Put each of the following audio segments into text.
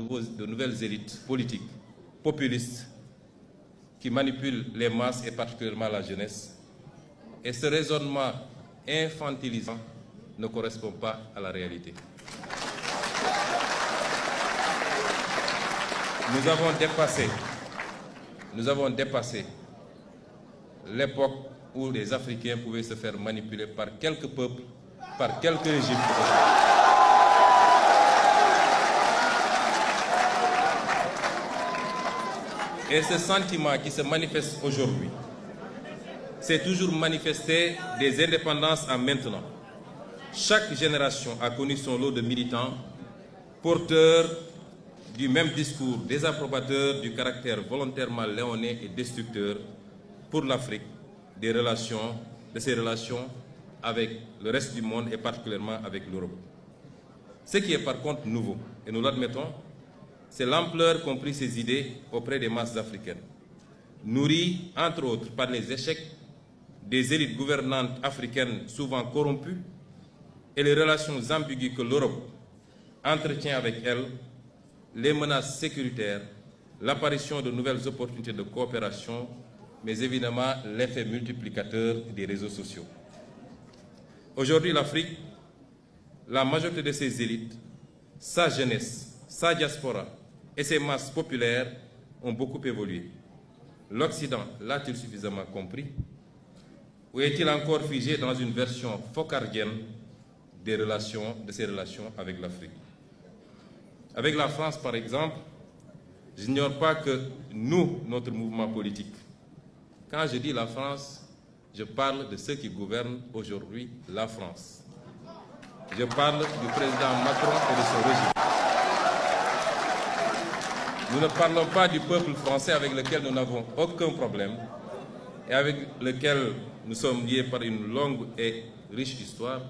de nouvelles élites politiques, populistes, qui manipulent les masses et particulièrement la jeunesse. Et ce raisonnement infantilisant ne correspond pas à la réalité. Nous avons dépassé l'époque où les Africains pouvaient se faire manipuler par quelques peuples, par quelques régimes. Et ce sentiment qui se manifeste aujourd'hui s'est toujours manifesté des indépendances à maintenant. Chaque génération a connu son lot de militants, porteurs du même discours, désapprobateurs du caractère volontairement léonin et destructeur pour l'Afrique de ses relations avec le reste du monde et particulièrement avec l'Europe. Ce qui est par contre nouveau, et nous l'admettons, c'est l'ampleur qu'ont pris ces idées auprès des masses africaines, nourries entre autres par les échecs des élites gouvernantes africaines souvent corrompues et les relations ambiguës que l'Europe entretient avec elles, les menaces sécuritaires, l'apparition de nouvelles opportunités de coopération, mais évidemment l'effet multiplicateur des réseaux sociaux. Aujourd'hui, l'Afrique, la majorité de ses élites, sa jeunesse, sa diaspora et ses masses populaires ont beaucoup évolué. L'Occident l'a-t-il suffisamment compris? Ou est-il encore figé dans une version focardienne de ses relations avec l'Afrique? Avec la France, par exemple, je n'ignore pas que nous, notre mouvement politique, quand je dis la France, je parle de ceux qui gouvernent aujourd'hui la France. Je parle du président Macron et de son régime. Nous ne parlons pas du peuple français avec lequel nous n'avons aucun problème et avec lequel nous sommes liés par une longue et riche histoire.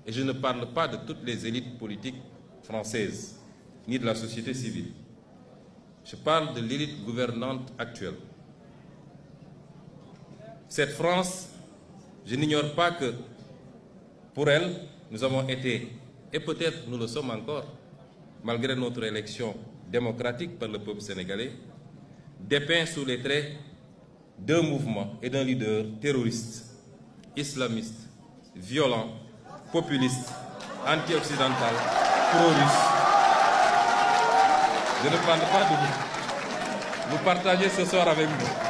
Et je ne parle pas de toutes les élites politiques françaises, ni de la société civile. Je parle de l'élite gouvernante actuelle. Cette France, je n'ignore pas que pour elle, nous avons été, et peut-être nous le sommes encore, malgré notre élection démocratique par le peuple sénégalais, dépeints sous les traits d'un mouvement et d'un leader terroriste, islamiste, violent, populiste, anti-occidental, pro-russe. Je ne parle pas de vous. Vous partagez ce soir avec nous.